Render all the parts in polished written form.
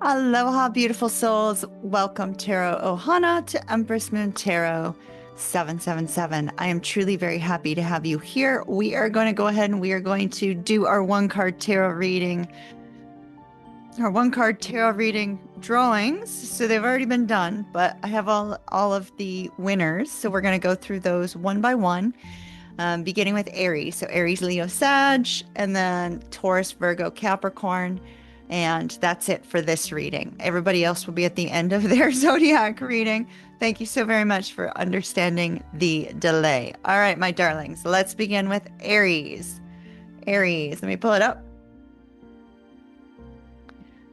Aloha, beautiful souls. Welcome, Tarot Ohana, to Empress Moon Tarot 777. I am truly very happy to have you here. We are going to go ahead and we are going to do our one card tarot reading, drawings. So they've already been done, but I have all of the winners. So we're going to go through those one by one, beginning with Aries. So Aries, Leo, Sag, and then Taurus, Virgo, Capricorn. And that's it for this reading. Everybody else will be at the end of their zodiac reading. Thank you so very much for understanding the delay. All right, my darlings, let's begin with Aries. Aries, let me pull it up.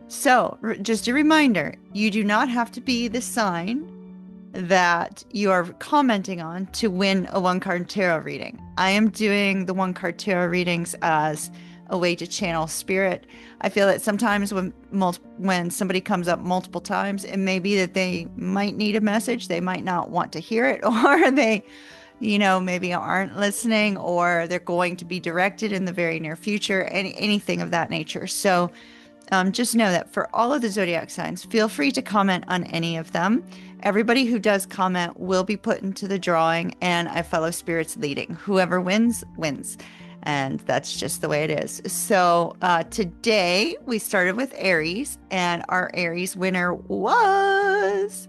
So, just a reminder, you do not have to be the sign that you are commenting on to win a one-card tarot reading. I am doing the one-card tarot readings as a way to channel spirit. I feel that sometimes when somebody comes up multiple times, it may be that they might need a message, they might not want to hear it, or they, maybe aren't listening, or they're going to be directed in the very near future, anything of that nature. So just know that for all of the zodiac signs, feel free to comment on any of them. Everybody who does comment will be put into the drawing, and a fellow spirits leading. Whoever wins, wins. And that's just the way it is. So today we started with Aries, and our Aries winner was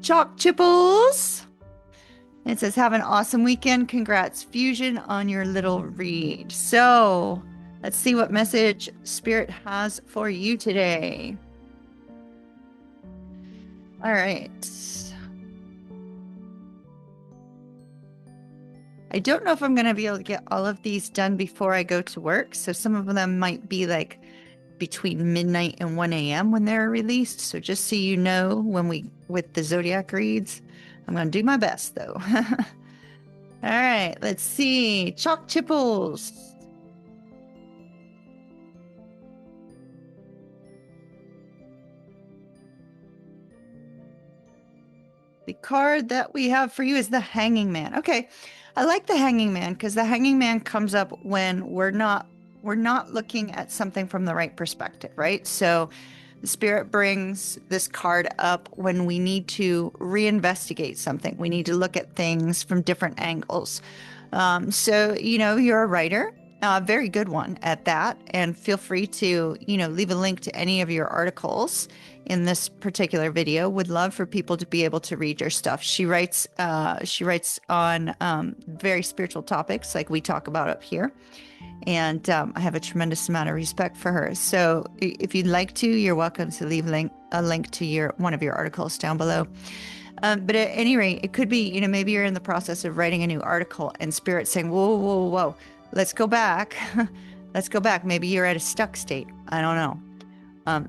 Chalk Chipples. It says, have an awesome weekend. Congrats, Fusion, on your little read. So let's see what message Spirit has for you today. All right. I don't know if I'm going to be able to get all of these done before I go to work. So some of them might be like between midnight and 1 a.m. when they're released. So just so you know, with the zodiac reads, I'm going to do my best though. All right, let's see. Chalk Chipples. The card that we have for you is the Hanging Man. Okay. I like the Hanging Man because the Hanging Man comes up when we're not looking at something from the right perspective, right? So the Spirit brings this card up when we need to reinvestigate something. We need to look at things from different angles. So, you're a writer, a very good one at that. And feel free to, leave a link to any of your articles in this particular video. Would love for people to be able to read your stuff. She writes on very spiritual topics like we talk about up here. And I have a tremendous amount of respect for her. So if you'd like to, you're welcome to leave a link to one of your articles down below. But at any rate, it could be, maybe you're in the process of writing a new article and Spirit saying, whoa, whoa, whoa, let's go back. Let's go back. Maybe you're at a stuck state. I don't know.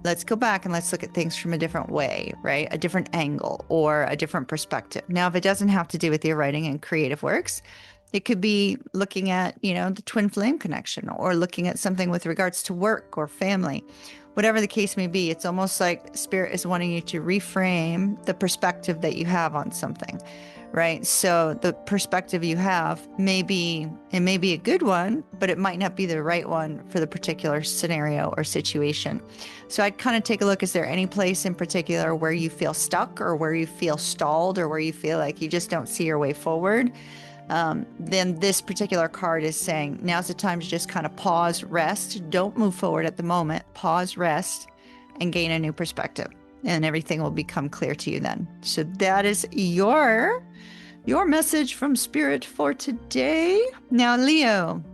Let's go back and let's look at things from a different way, right? A different angle or a different perspective. Now, if it doesn't have to do with your writing and creative works, it could be looking at, the twin flame connection or looking at something with regards to work or family. Whatever the case may be, it's almost like Spirit is wanting you to reframe the perspective that you have on something, right? So the perspective you have may be a good one, but it might not be the right one for the particular scenario or situation. So I'd kind of take a look. Is there any place in particular where you feel stuck or where you feel stalled or where you feel like you just don't see your way forward? Then this particular card is saying, now's the time to just kind of pause, rest. Don't move forward at the moment. Pause, rest, and gain a new perspective. And everything will become clear to you then. So that is your message from Spirit for today. Now, Leo,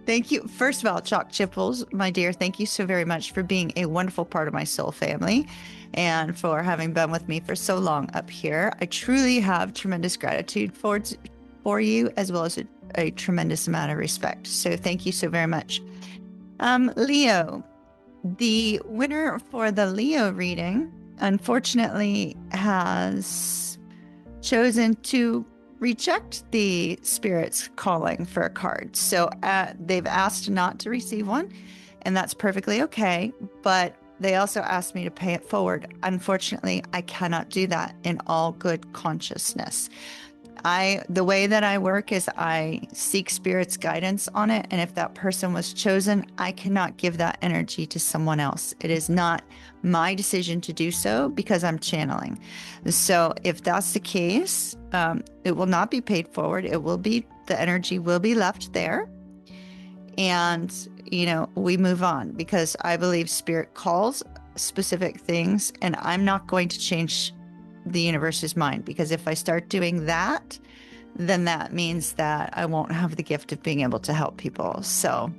thank you. First of all, Chalk Chipples, my dear, thank you so very much for being a wonderful part of my soul family and for having been with me for so long up here. I truly have tremendous gratitude for you, as well as a tremendous amount of respect. So thank you so very much. Leo, the winner for the Leo reading, unfortunately, has chosen to reject the Spirit's calling for a card. So they've asked not to receive one, and that's perfectly okay. But they also asked me to pay it forward. Unfortunately, I cannot do that in all good consciousness. The way that I work is I seek spirit's guidance on it. And if that person was chosen, I cannot give that energy to someone else. It is not my decision to do so because I'm channeling. So if that's the case, it will not be paid forward. The energy will be left there. And, we move on because I believe spirit calls specific things, and I'm not going to change the universe's mind, because if I start doing that, then that means that I won't have the gift of being able to help people. So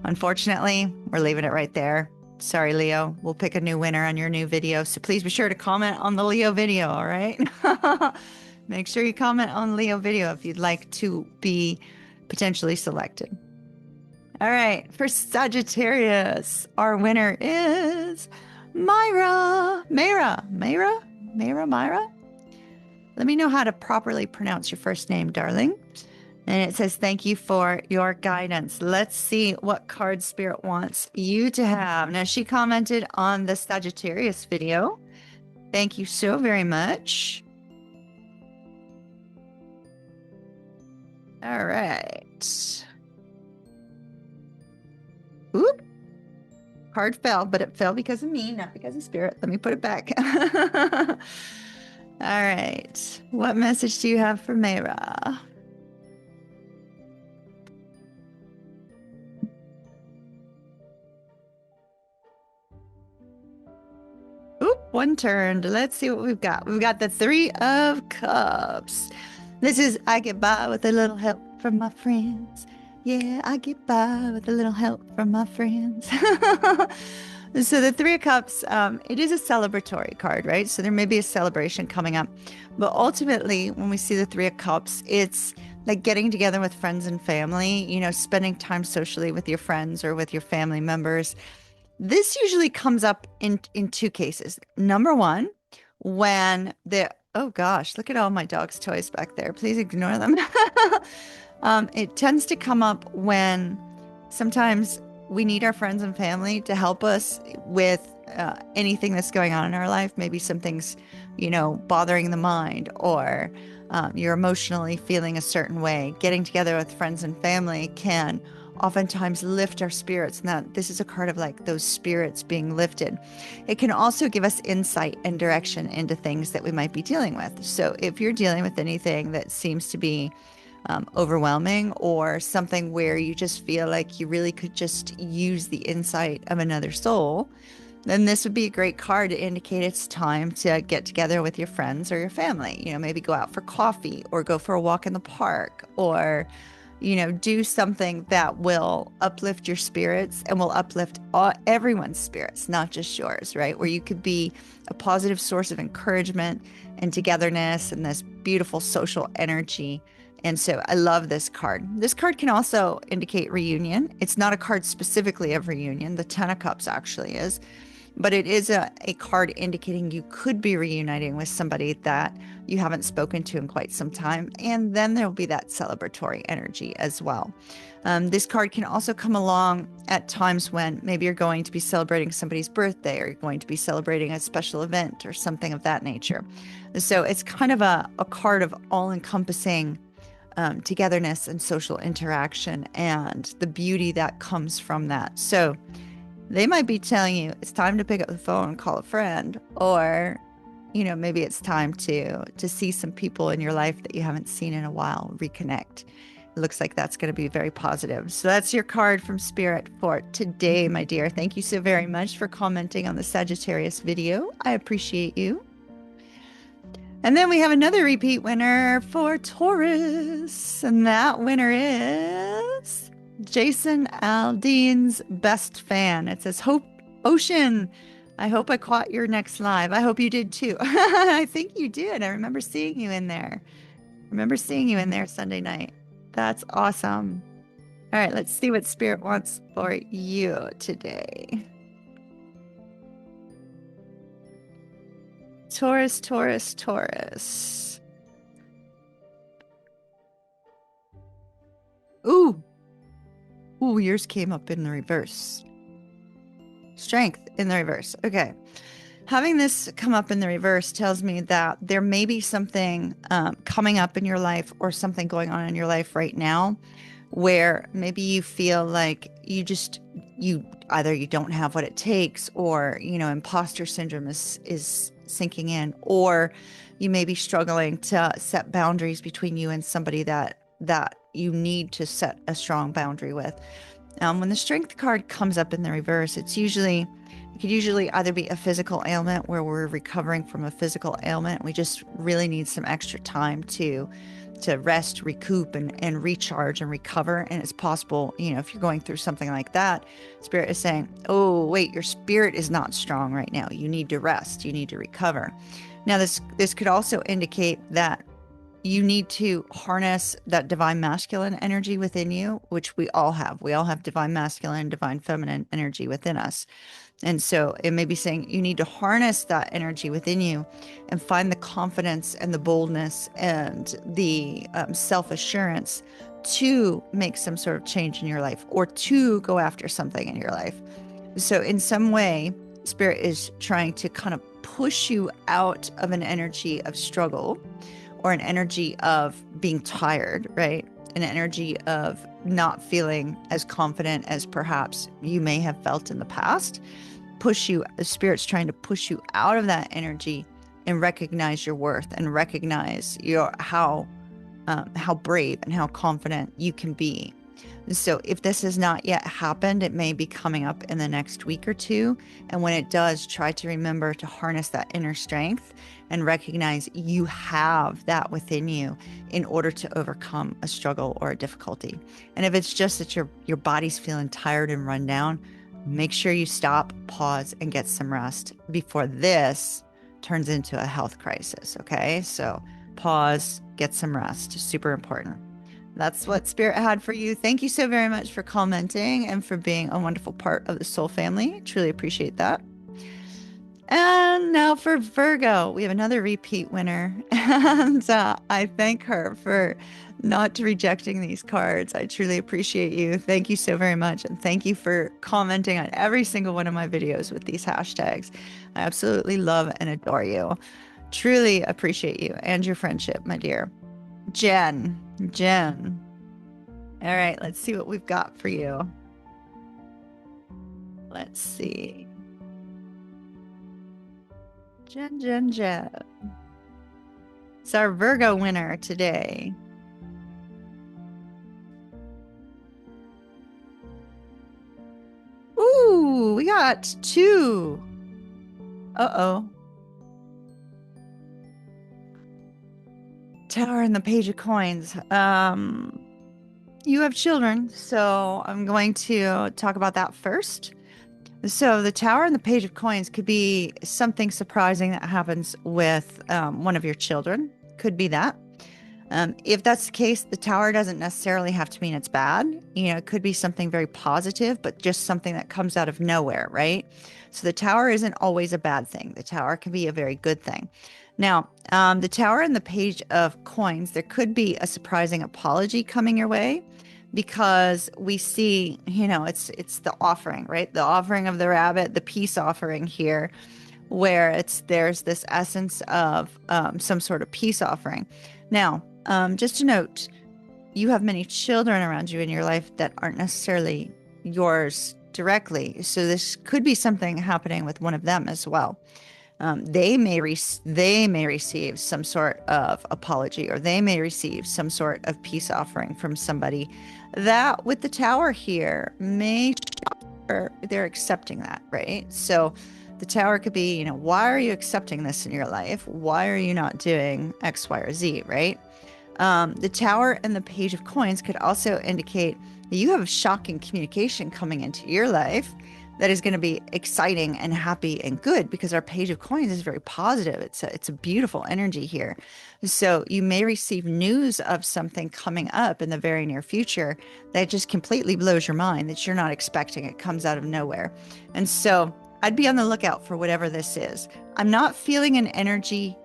unfortunately, we're leaving it right there. Sorry, Leo. We'll pick a new winner on your new video. So please be sure to comment on the Leo video, all right? Make sure you comment on Leo video if you'd like to be potentially selected. All right, for Sagittarius, our winner is Myra. Myra? Let me know how to properly pronounce your first name, darling. And it says, thank you for your guidance. Let's see what card Spirit wants you to have. Now, she commented on the Sagittarius video. Thank you so very much. All right. Oop. Card fell, but it fell because of me, not because of Spirit. Let me put it back. All right. What message do you have for Mayra? Oop, one turned. Let's see what we've got. We've got the Three of Cups. This is, I get by with a little help from my friends. Yeah, I get by with a little help from my friends. So the Three of Cups, it is a celebratory card, right? So there may be a celebration coming up. But ultimately, when we see the Three of Cups, it's like getting together with friends and family, spending time socially with your friends or with your family members. This usually comes up in two cases. Number one, when oh gosh, look at all my dog's toys back there. Please ignore them. It tends to come up when sometimes we need our friends and family to help us with anything that's going on in our life. Maybe something's, bothering the mind, or you're emotionally feeling a certain way. Getting together with friends and family can oftentimes lift our spirits. And that this is a card of like those spirits being lifted. It can also give us insight and direction into things that we might be dealing with. So if you're dealing with anything that seems to be overwhelming, or something where you just feel like you really could just use the insight of another soul, then this would be a great card to indicate it's time to get together with your friends or your family. Maybe go out for coffee, or go for a walk in the park, or do something that will uplift your spirits and will uplift everyone's spirits, not just yours, right? Where you could be a positive source of encouragement and togetherness and this beautiful social energy. And so I love this card. This card can also indicate reunion. It's not a card specifically of reunion. The Ten of Cups actually is. But it is a card indicating you could be reuniting with somebody that you haven't spoken to in quite some time. And then there'll be that celebratory energy as well. This card can also come along at times when maybe you're going to be celebrating somebody's birthday, or you're going to be celebrating a special event or something of that nature. So it's kind of a card of all-encompassing togetherness and social interaction, and the beauty that comes from that. So they might be telling you it's time to pick up the phone and call a friend, or maybe it's time to see some people in your life that you haven't seen in a while, reconnect. It looks like that's going to be very positive. So that's your card from Spirit for today, my dear. Thank you so very much for commenting on the Sagittarius video. I appreciate you. And then we have another repeat winner for Taurus, and that winner is Jason Aldean's best fan. It says, Hope Ocean. I hope I caught your next live. I hope you did too. I think you did. I remember seeing you in there. Sunday night. That's awesome. All right, let's see what Spirit wants for you today. Taurus. Ooh, yours came up in the reverse. Strength in the reverse. Okay. Having this come up in the reverse tells me that there may be something coming up in your life or something going on in your life right now where maybe you feel like you either you don't have what it takes, or imposter syndrome is sinking in, or you may be struggling to set boundaries between you and somebody that you need to set a strong boundary with. When the strength card comes up in the reverse, it could usually either be a physical ailment where we're recovering from a physical ailment. We just really need some extra time to rest, recoup, and recharge and recover. And it's possible, if you're going through something like that, Spirit is saying, oh, wait, your spirit is not strong right now. You need to rest. You need to recover. Now, this could also indicate that you need to harness that divine masculine energy within you, which we all have. We all have divine masculine, divine feminine energy within us. And so it may be saying you need to harness that energy within you and find the confidence and the boldness and the self-assurance to make some sort of change in your life or to go after something in your life. So in some way, Spirit is trying to kind of push you out of an energy of struggle or an energy of being tired, right? An energy of not feeling as confident as perhaps you may have felt in the past. The Spirit's trying to push you out of that energy and recognize your worth and recognize how brave and how confident you can be. So if this has not yet happened, it may be coming up in the next week or two. And when it does, try to remember to harness that inner strength and recognize you have that within you in order to overcome a struggle or a difficulty. And if it's just that your body's feeling tired and run down, make sure you stop, pause, and get some rest before this turns into a health crisis. Okay. So pause, get some rest. Super important. That's what Spirit had for you. Thank you so very much for commenting and for being a wonderful part of the soul family. Truly appreciate that. And now for Virgo, we have another repeat winner. And I thank her for not rejecting these cards. I truly appreciate you. Thank you so very much. And thank you for commenting on every single one of my videos with these hashtags. I absolutely love and adore you. Truly appreciate you and your friendship, my dear. Jen. All right, let's see what we've got for you. Let's see. Jen. It's our Virgo winner today. Ooh, we got 2. Uh-oh. Tower and the Page of Coins. You have children, so I'm going to talk about that first. So the Tower and the Page of Coins could be something surprising that happens with one of your children. Could be that. If that's the case, the Tower doesn't necessarily have to mean it's bad. It could be something very positive, but just something that comes out of nowhere, right? So the Tower isn't always a bad thing. The Tower can be a very good thing. Now, the Tower and the Page of Coins, there could be a surprising apology coming your way, because we see, it's the offering, right? The offering of the rabbit, the peace offering here, where there's this essence of some sort of peace offering. Now, just to note, you have many children around you in your life that aren't necessarily yours directly. So this could be something happening with one of them as well. They may receive some sort of apology, or they may receive some sort of peace offering from somebody that, with the Tower here, they're accepting that, right? So the Tower could be, why are you accepting this in your life? Why are you not doing X, Y, or Z, right? The Tower and the Page of Coins could also indicate that you have shocking communication coming into your life that is going to be exciting and happy and good, because our Page of Coins is very positive. It's a beautiful energy here. So you may receive news of something coming up in the very near future that just completely blows your mind, that you're not expecting. It comes out of nowhere. And so I'd be on the lookout for whatever this is. I'm not feeling an energy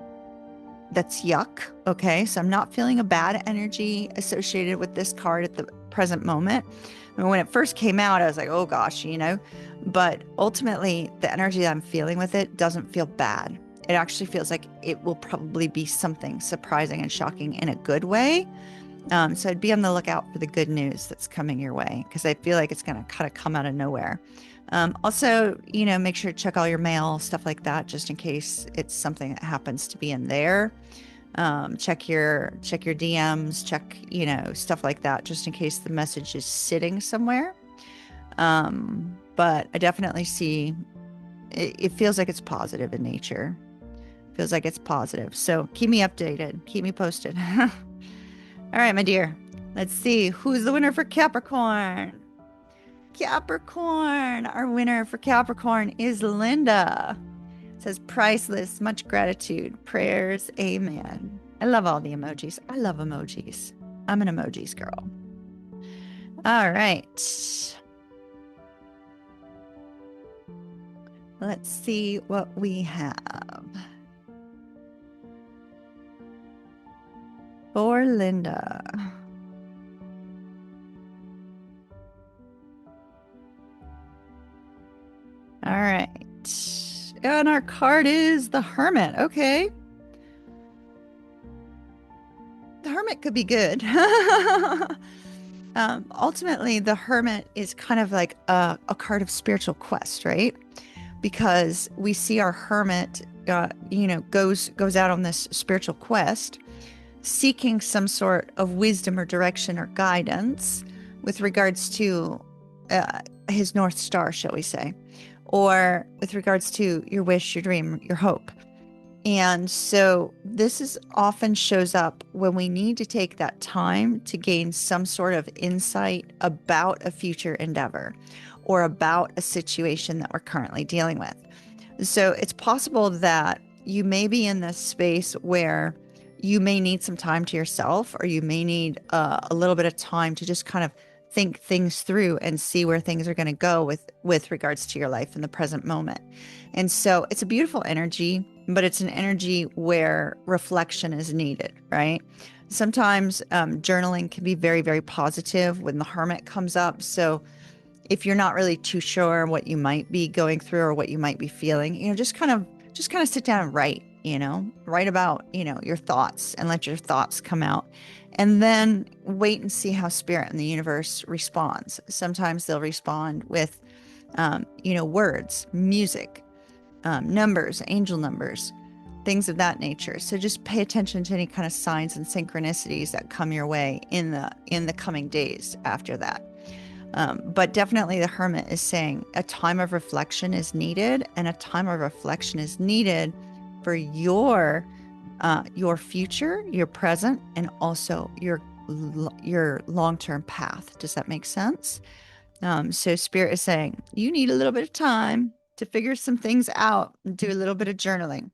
that's yuck. Okay. So I'm not feeling a bad energy associated with this card present moment. I mean, when it first came out, I was like, oh gosh, you know, but ultimately the energy that I'm feeling with it doesn't feel bad. It actually feels like it will probably be something surprising and shocking in a good way. So I'd be on the lookout for the good news that's coming your way, because I feel like it's going to kind of come out of nowhere. Also, you know, make sure to check all your mail, stuff like that, just in case it's something that happens to be in there. Check your DMs, check, you know, stuff like that, just in case the message is sitting somewhere. But I definitely see it feels like it's positive in nature. Feels like it's positive. So keep me updated. Keep me posted. All right, my dear. Let's see. Who's the winner for Capricorn? Capricorn. Our winner for Capricorn is Linda. It says priceless. Much gratitude. Prayers. Amen. I love all the emojis. I love emojis. I'm an emojis girl. All right. Let's see what we have for Linda. All right. And our card is the Hermit. Okay. The Hermit could be good. Ultimately, the Hermit is kind of like a card of spiritual quest, right? Because we see our Hermit, you know, goes out on this spiritual quest, seeking some sort of wisdom or direction or guidance with regards to his North Star, shall we say, or with regards to your wish, your dream, your hope. And so this is often shows up when we need to take that time to gain some sort of insight about a future endeavor or about a situation that we're currently dealing with. So it's possible that you may be in this space where you may need some time to yourself, or you may need a little bit of time to just kind of think things through and see where things are going to go with regards to your life in the present moment. And so it's a beautiful energy, but it's an energy where reflection is needed, right? Sometimes journaling can be very, very positive when the Hermit comes up. So if you're not really too sure what you might be going through or what you might be feeling, you know, just kind of sit down and write, you know, write about, you know, your thoughts and let your thoughts come out. And then wait and see how spirit and the universe responds. Sometimes they'll respond with, you know, words, music, numbers, angel numbers, things of that nature. So just pay attention to any kind of signs and synchronicities that come your way in the coming days after that. But definitely the Hermit is saying a time of reflection is needed, and a time of reflection is needed for your future, your present, and also your long-term path. Does that make sense? So Spirit is saying you need a little bit of time to figure some things out and do a little bit of journaling.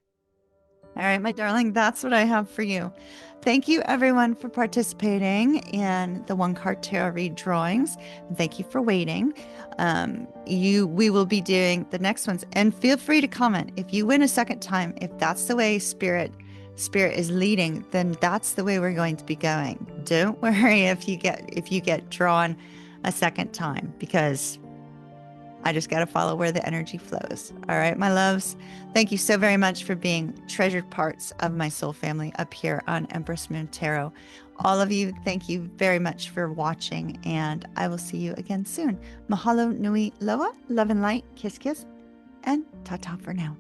All right, my darling, that's what I have for you. Thank you, everyone, for participating in the One Card Tarot Read drawings. Thank you for waiting. We will be doing the next ones, and feel free to comment if you win a second time. If that's the way Spirit is leading, then that's the way we're going to be going. Don't worry if you get drawn a second time, because I just got to follow where the energy flows. All right, my loves. Thank you so very much for being treasured parts of my soul family up here on Empress Moon Tarot. All of you, thank you very much for watching, and I will see you again soon. Mahalo nui loa, love and light, kiss, kiss, and ta-ta for now.